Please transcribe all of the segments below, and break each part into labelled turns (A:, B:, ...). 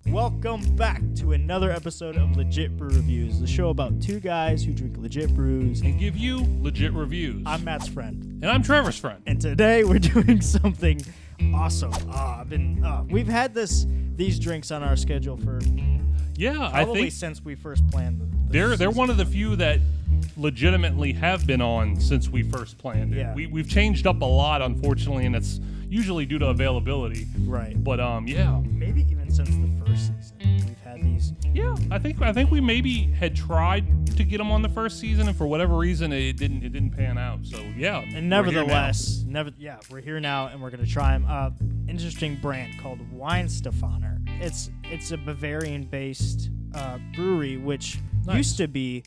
A: Welcome back to another episode of Legit Brew Reviews, the show about two guys who drink legit brews
B: and give you legit reviews.
A: I'm Matt's friend.
B: And I'm Trevor's friend.
A: And today we're doing something awesome. We've had these drinks on our schedule for
B: I think
A: since we first planned them.
B: They're one of the few that legitimately have been on since we first planned it.
A: Yeah.
B: We've changed up a lot, unfortunately, and it's usually due to availability.
A: Right.
B: But
A: maybe even since the first season we've had these.
B: Yeah, I think we maybe had tried to get them on the first season, and for whatever reason it didn't pan out. So yeah.
A: And nevertheless, we're here now, and we're gonna try them. Interesting brand called Weihenstephaner. It's a Bavarian-based brewery, which used to be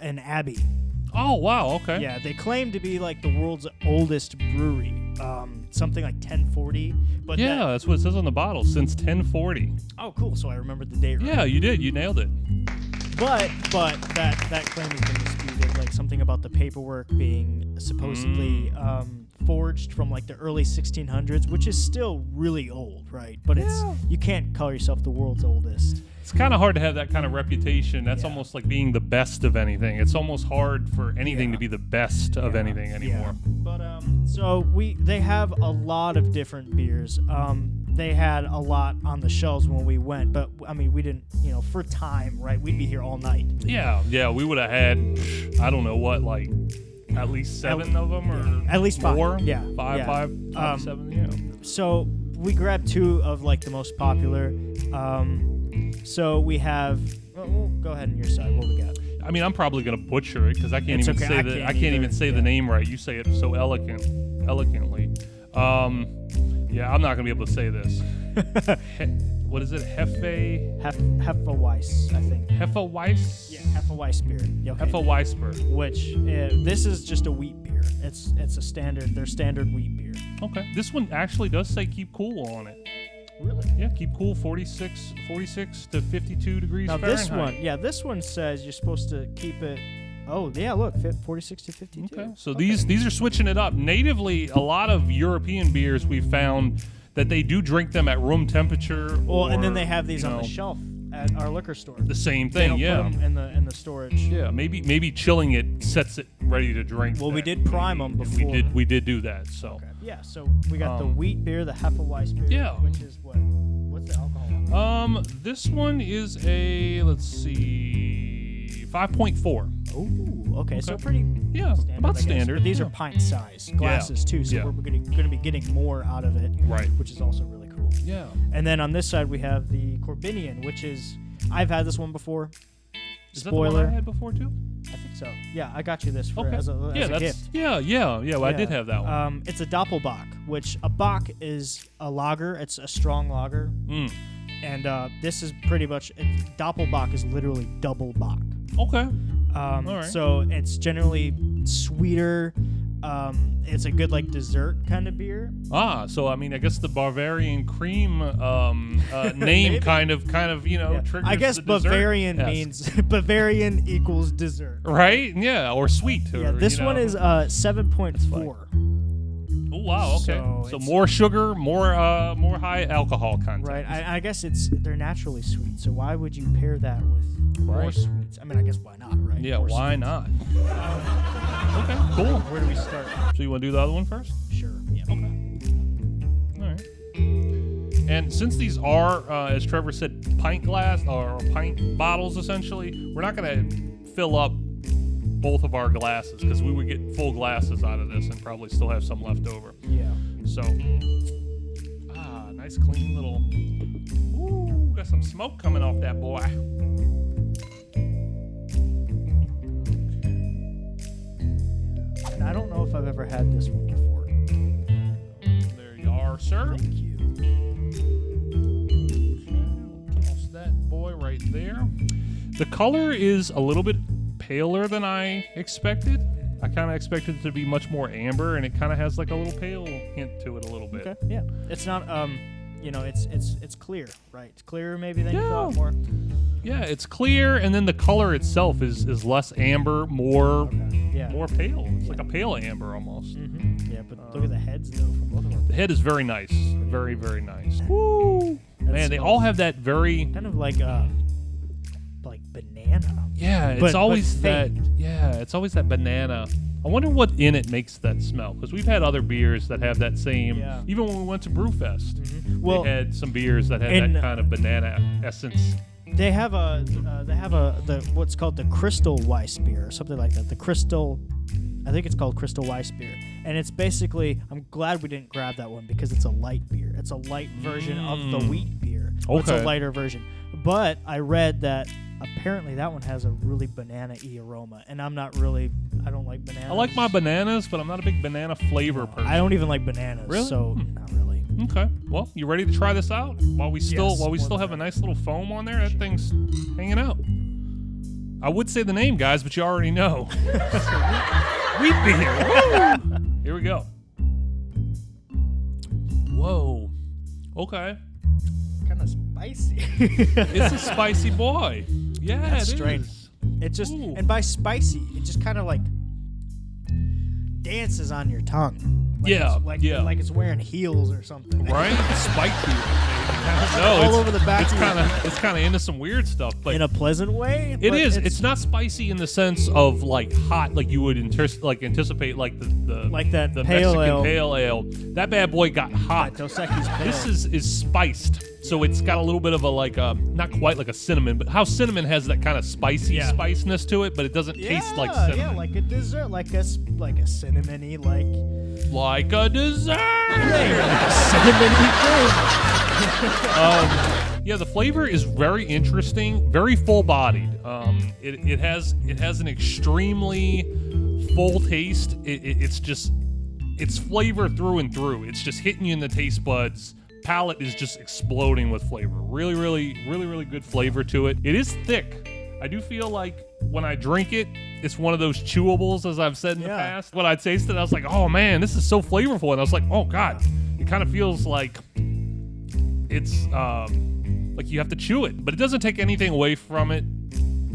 A: an abbey.
B: Oh wow, okay.
A: Yeah, they claim to be like the world's oldest brewery. Something like 1040. But
B: that's what it says on the bottle. Since 1040.
A: Oh, cool. So I remembered the date right.
B: Yeah, you did. You nailed it.
A: But that claim has been disputed. Like something about the paperwork being supposedly forged from like the early 1600s, which is still really old, right? But you can't call yourself the world's oldest.
B: It's kind of hard to have that kind of reputation. That's almost like being the best of anything. It's almost hard for anything to be the best of anything anymore.
A: Yeah. But they have a lot of different beers. They had a lot on the shelves when we went, but I mean, we didn't, for time, right? We'd be here all night.
B: Yeah, we would have had, I don't know what, like at least seven of them, or
A: at least five.
B: Four?
A: Yeah,
B: five, 7. Yeah.
A: So we grabbed two of like the most popular. So we have. Well, go ahead on your side. What we got?
B: I mean, I'm probably gonna butcher it because I can't even say the I can't even say the name right. You say it so eloquently. I'm not gonna be able to say this. What is it? Hefe
A: Weiss, I think.
B: Hefe Weiss?
A: Yeah, Hefe Weissbier. Okay.
B: Hefe Weissbier.
A: Which this is just a wheat beer. It's a standard. Their standard wheat beer.
B: Okay. This one actually does say keep cool on it.
A: Really?
B: Yeah, keep cool 46 to 52 degrees Fahrenheit.
A: This one says you're supposed to keep it. Oh, yeah, look, 46 to 52.
B: Okay. So these are switching it up. Natively, a lot of European beers we've found that they do drink them at room temperature.
A: Well, and then they have these on the shelf at our liquor store.
B: The same thing,
A: they don't put them in the storage.
B: Yeah, maybe chilling it sets it ready to drink.
A: Well, we did prime them before.
B: We did do that. So.
A: Okay. Yeah, so we got the wheat beer, the Hefe Weissbier.
B: Yeah.
A: Which is what? What's the alcohol?
B: This one is a 5.4.
A: Oh, okay. So pretty standard,
B: about standard.
A: But these are pint size glasses too, so we're going to be getting more out of it,
B: right?
A: Which is also really cool.
B: Yeah.
A: And then on this side we have the Corbinian, which is I've had this one before.
B: Is that the one I had before too?
A: I think so. Yeah, I got you this as a gift.
B: Yeah. Well, I did have that one.
A: It's a Doppelbock, which a Bock is a lager. It's a strong lager. And this is pretty much Doppelbock is literally double Bock.
B: Okay.
A: All right. So it's generally sweeter. It's a good like dessert kind of beer.
B: So I mean, I guess the Bavarian cream name kind of triggers.
A: I guess
B: the
A: Bavarian means Bavarian equals dessert.
B: Right? Yeah, or sweet.
A: Yeah, this one is 7.4.
B: Oh wow! Okay, so more sugar, more high alcohol content.
A: Right. I guess they're naturally sweet. So why would you pair that with more sweets? I mean, I guess why not, right?
B: Yeah,
A: more
B: why
A: sweets.
B: not? Okay, cool.
A: Where do we start?
B: So you want to do the other one first?
A: Sure. Yeah.
B: Okay. All right. And since these are, as Trevor said, pint glass or pint bottles, essentially, we're not going to fill up both of our glasses because we would get full glasses out of this and probably still have some left over.
A: Yeah.
B: So, nice clean little. Ooh, got some smoke coming off that boy.
A: And I don't know if I've ever had this one before.
B: There you are, sir.
A: Thank you.
B: Toss that boy right there. The color is a little bit paler than I expected. I kind of expected it to be much more amber, and it kind of has like a little pale hint to it a little bit.
A: Okay. Yeah. It's not it's clear, right? It's clearer maybe than you thought more.
B: Yeah, it's clear, and then the color itself is less amber, more pale. It's like a pale amber almost.
A: Mm-hmm. Yeah, but look at the heads though from both of them.
B: The head is very nice, very very nice. Woo! Man, Man, they all have that very
A: kind of like banana.
B: Yeah, it's always that. Yeah, it's always that banana. I wonder what in it makes that smell, because we've had other beers that have that same.
A: Yeah.
B: Even when we went to Brewfest,
A: Well,
B: they had some beers that had that kind of banana essence.
A: They have what's called the Crystal Weissbier or something like that. The Crystal, I think it's called Crystal Weissbier, and it's basically. I'm glad we didn't grab that one because it's a light beer. It's a light version of the wheat beer.
B: Okay.
A: It's a lighter version. But I read that apparently that one has a really banana-y aroma, and I don't like bananas.
B: I like my bananas, but I'm not a big banana flavor person.
A: I don't even like bananas.
B: Really?
A: So not really.
B: Okay. Well, you ready to try this out? While we still have a nice little foam on there, that thing's hanging out. I would say the name, guys, but you already know. Wheat beer. Woo! Here we go. Whoa. Okay.
A: Kind of spicy.
B: It's a spicy boy. Yeah,
A: That's
B: it
A: strange.
B: is.
A: It just
B: Ooh.
A: and by spicy, it just kind of like dances on your tongue. Like like it's wearing heels or something.
B: Right? Spiky. No,
A: all over the back.
B: It's kind of into some weird stuff, but
A: in a pleasant way.
B: it
A: but
B: is. It's not spicy in the sense of like hot, like you would anticipate, like the
A: like that
B: the
A: pale
B: Mexican
A: ale.
B: pale ale. That bad boy got hot.
A: Dos Equis pale.
B: This is spiced, so it's got a little bit of a not quite like a cinnamon, but how cinnamon has that kind of spicy spiciness to it, but it doesn't taste like cinnamon.
A: Yeah, like a dessert, like a cinnamony, like
B: a dessert.
A: Cinnamony thing.
B: Yeah, the flavor is very interesting, very full-bodied. It has an extremely full taste. It's flavor through and through. It's just hitting you in the taste buds. Palate is just exploding with flavor. Really, really, really, really good flavor to it. It is thick. I do feel like when I drink it, it's one of those chewables, as I've said in the past. When I tasted it, I was like, oh man, this is so flavorful. And I was like, oh God, it kind of feels like it's like you have to chew it. But it doesn't take anything away from it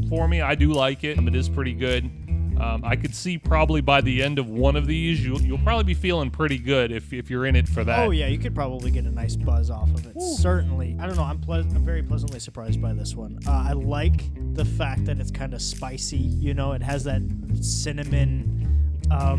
B: for me. I do like it. It is pretty good. I could see probably by the end of one of these, you'll probably be feeling pretty good if you're in it for that.
A: Oh yeah, you could probably get a nice buzz off of it. Ooh. Certainly. I don't know. I'm very pleasantly surprised by this one. I like the fact that it's kind of spicy. You know, it has that cinnamon. I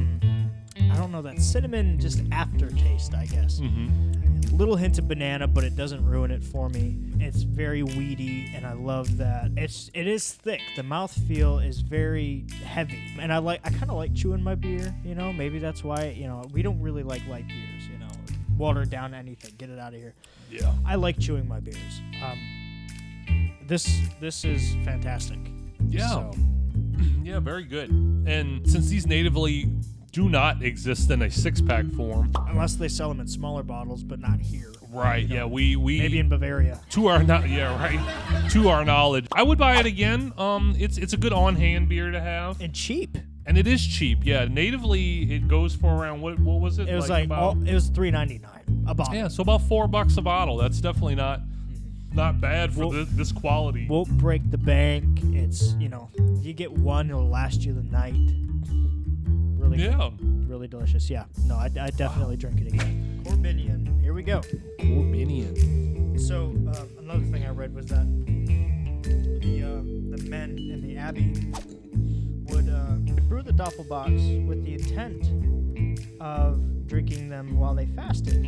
A: don't know, that cinnamon just aftertaste, I guess.
B: Mm-hmm.
A: Little hint of banana, but it doesn't ruin it for me. It's very weedy, and I love that. It is thick. The mouthfeel is very heavy, and I kind of like chewing my beer. You know, maybe that's why. You know, we don't really like light beers. You know, water down anything, get it out of here.
B: Yeah.
A: I like chewing my beers. This is fantastic.
B: Yeah.
A: So.
B: Yeah, very good. And since these natively do not exist in a 6-pack form,
A: unless they sell them in smaller bottles, but not here.
B: Right. You know, yeah. We
A: maybe in Bavaria.
B: To our knowledge, I would buy it again. It's a good on-hand beer to have
A: and cheap.
B: And it is cheap. Yeah. Natively, it goes for around what was it?
A: It was it was $3.99 a bottle.
B: Yeah. So about $4 a bottle. That's definitely not bad for this quality.
A: Won't break the bank. It's, you know, you get one, it'll last you the night. Really good. Really delicious. Yeah. No, I definitely drink it again. Corbinian. Here we go.
B: Corbinian.
A: So another thing I read was that the men in the abbey would brew the Doppelbocks with the intent of drinking them while they fasted,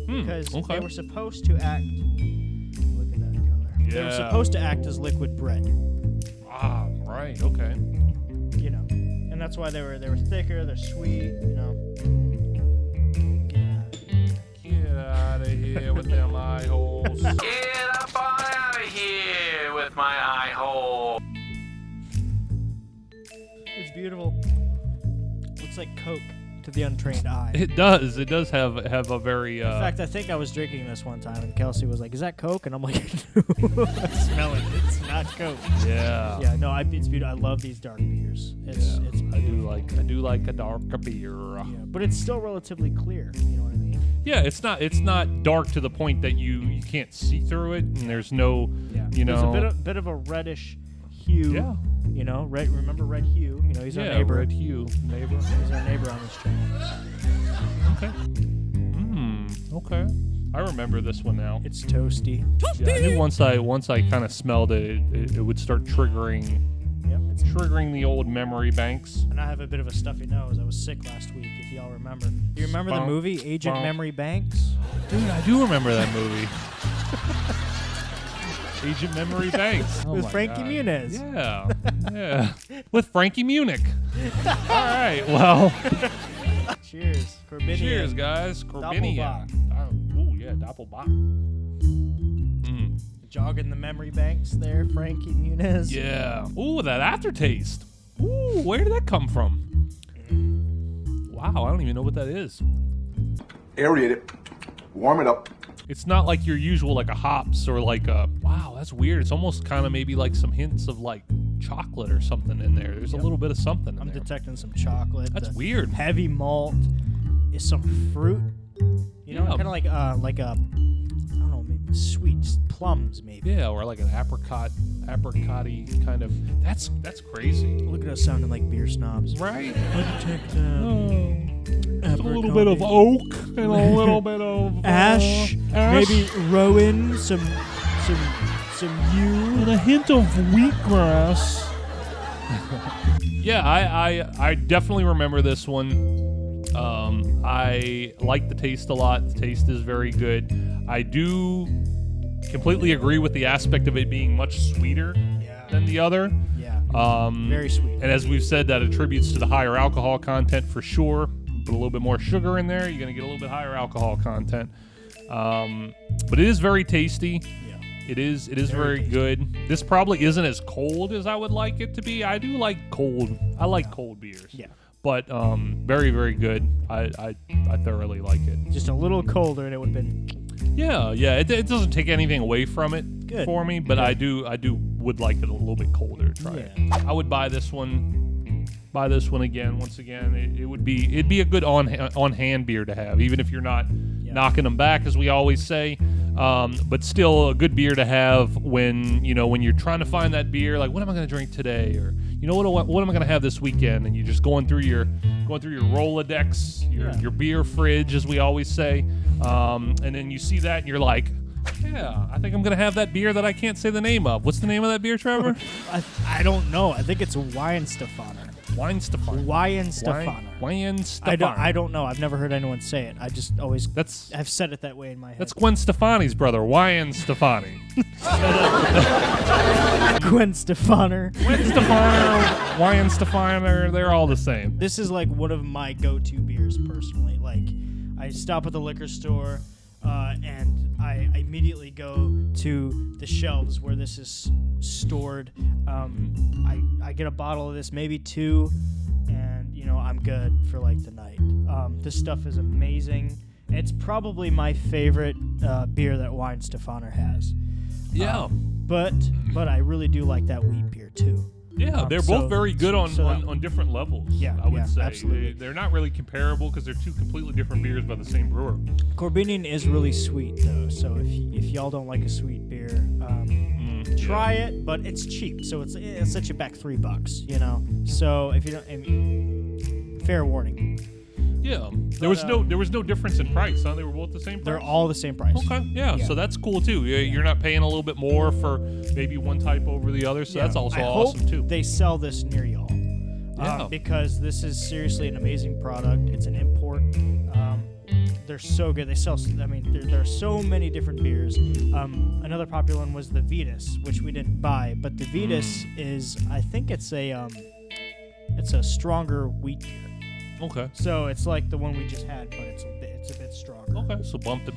A: because they were supposed to act. Look at that color.
B: Yeah.
A: They were supposed to act as liquid bread.
B: Ah, right. Okay.
A: You know, and that's why they were thicker. They're sweet. You know.
B: Get out of here with them eye holes.
C: Get up on out of here with my eye hole.
A: It's beautiful. Looks like Coke to the untrained eye.
B: It does. It does have a very.
A: In fact, I think I was drinking this one time, and Kelsey was like, "Is that Coke?" And I'm like, "I smell it. It's not Coke."
B: Yeah.
A: Yeah. No, it's beautiful. I love these dark beers. It's
B: I do like a darker beer.
A: Yeah, but it's still relatively clear. You know what I mean?
B: Yeah, it's not dark to the point that you can't see through it, and there's no.
A: Yeah.
B: You know.
A: There's a bit of a reddish hue.
B: Yeah.
A: You know, remember Red Hugh? You know, he's our neighbor.
B: Red Hugh, neighbor.
A: He's our neighbor on this channel.
B: Okay. Okay. I remember this one now.
A: It's toasty.
B: Yeah, I knew once I kind of smelled it, it would start triggering the old memory banks.
A: And I have a bit of a stuffy nose. I was sick last week, if y'all remember. Do you remember the movie Agent Memory Banks?
B: Dude, I do remember that movie. Agent Memory Banks.
A: With Frankie Muniz.
B: Yeah. With Frankie Munich. All right, well.
A: Cheers. Corbinian.
B: Cheers, guys. Corbinian. Ooh, yeah, Doppelbock.
A: Jogging the memory banks there, Frankie Muniz.
B: Yeah. Ooh, that aftertaste. Ooh, where did that come from? Wow, I don't even know what that is.
D: Aerate it. Warm it up.
B: It's not like your usual, like a hops or like a, wow, that's weird. It's almost kind of maybe like some hints of like chocolate or something in there. There's a little bit of something in
A: I'm
B: there.
A: detecting some chocolate.
B: That's weird.
A: Heavy malt is some fruit. You know, kind of like a, I don't know, maybe sweet plums maybe.
B: Yeah, or like an apricot-y kind of. That's crazy.
A: Look at us sounding like beer snobs.
B: Right?
A: I detect
B: Just a little bit of oak and a little bit of
A: ash, maybe rowan, some yew,
B: and a hint of wheatgrass. Yeah, I definitely remember this one. I like the taste a lot. The taste is very good. I do completely agree with the aspect of it being much sweeter than the other.
A: Yeah. Very sweet.
B: And as we've said, that attributes to the higher alcohol content for sure. Put a little bit more sugar in there, you're going to get a little bit higher alcohol content. But it is very tasty. Yeah. It is very good. This probably isn't as cold as I would like it to be. I do like cold. I like cold beers.
A: Yeah.
B: But very, very good. I thoroughly like it.
A: Just a little colder and it would have been.
B: Yeah. It doesn't take anything away from it for me, but I would like it a little bit colder to try it. I would buy this one. Buy this one again. Once again, it'd be a good on hand beer to have, even if you're not knocking them back, as we always say. But still a good beer to have when you're trying to find that beer. Like, what am I going to drink today, or what am I going to have this weekend? And you're just going through your Rolodex, your beer fridge, as we always say. And then you see that and you're like, yeah, I think I'm going to have that beer that I can't say the name of. What's the name of that beer, Trevor?
A: I don't know. I think it's Weihenstephaner.
B: Weihenstephaner.
A: I don't know. I've never heard anyone say it. I just always I've said it that way in my head.
B: That's Gwen Stefani's brother, Weihenstephaner.
A: Gwen Stefani.
B: Weihenstephaner, they're all the same.
A: This is like one of my go-to beers personally. Like, I stop at the liquor store and I immediately go to the shelves where this is stored. I get a bottle of this, maybe two, and I'm good for like the night. This stuff is amazing. It's probably my favorite beer that Weihenstephaner has.
B: Yeah.
A: But I really do like that wheat beer too.
B: Yeah, they're both very good on different levels.
A: Yeah,
B: I would say
A: absolutely.
B: They're not really comparable because they're two completely different beers by the same brewer.
A: Corbinian is really sweet though, so if y'all don't like a sweet beer, try it. But it's cheap, so it'll set you back $3. So if you don't, fair warning.
B: Yeah, there was no difference in price, huh? They were both the same price?
A: They're all the same price.
B: Okay, yeah, so that's cool too. You're not paying a little bit more for maybe one type over the other, so that's also awesome too.
A: They sell this near y'all. Because this is seriously an amazing product. It's an import. They're so good. They sell. There are so many different beers. Another popular one was the Vetus, which we didn't buy, but the Vetus is, I think it's a stronger wheat beer.
B: Okay.
A: So it's like the one we just had, but it's a bit stronger.
B: Okay. So bump it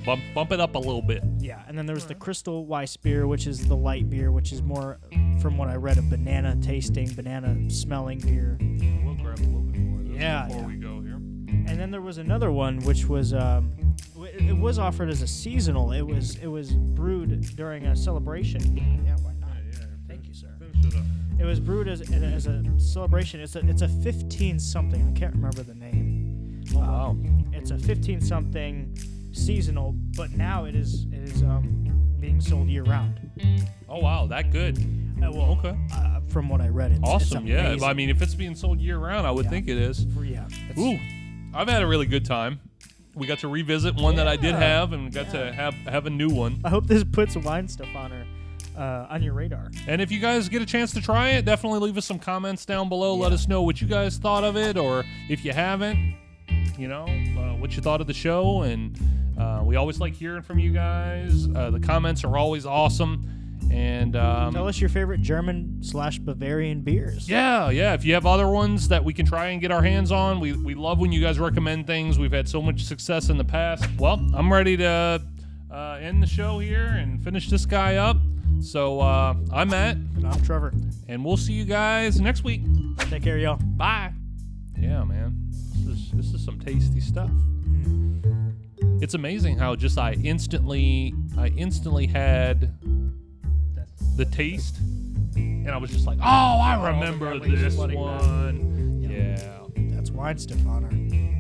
B: up a little bit.
A: Yeah, and then there was the Crystal Weissbier, which is the light beer, which is more, from what I read, a banana tasting, banana smelling beer.
B: We'll grab a little bit more of this before we go here.
A: And then there was another one, which was it was offered as a seasonal. It was brewed during a celebration. Yeah, why not?
B: Yeah.
A: Thank you, sir.
B: Finish it up.
A: It was brewed as a celebration. It's a 15 something. I can't remember the name.
B: Oh, wow.
A: It's a 15 something seasonal, but now it is being sold year round.
B: Oh wow, that good. Okay.
A: From what I read, it's
B: awesome.
A: It's amazing.
B: Yeah, I mean, if it's being sold year round, I would think it is.
A: Yeah.
B: Ooh, I've had a really good time. We got to revisit one that I did
A: Yeah.
B: have, and got to have a new one.
A: I hope this puts Weihenstephaner on your radar.
B: And if you guys get a chance to try it, definitely leave us some comments down below. Let us know what you guys thought of it, or if you haven't, what you thought of the show. And we always like hearing from you guys. The comments are always awesome. And
A: Tell us your favorite German/Bavarian beers.
B: yeah. If you have other ones that we can try and get our hands on, we love when you guys recommend things. We've had so much success in the past. Well, I'm ready to end the show here and finish this guy up. So I'm Matt,
A: And I'm Trevor.
B: and we'll see you guys next week.
A: Take care, y'all.
B: Bye. Yeah, man. This is some tasty stuff. It's amazing how just I instantly had the taste, and I was just like, oh, I remember
A: that way,
B: this
A: just letting
B: one.
A: that.
B: Yeah.
A: That's Weihenstephaner.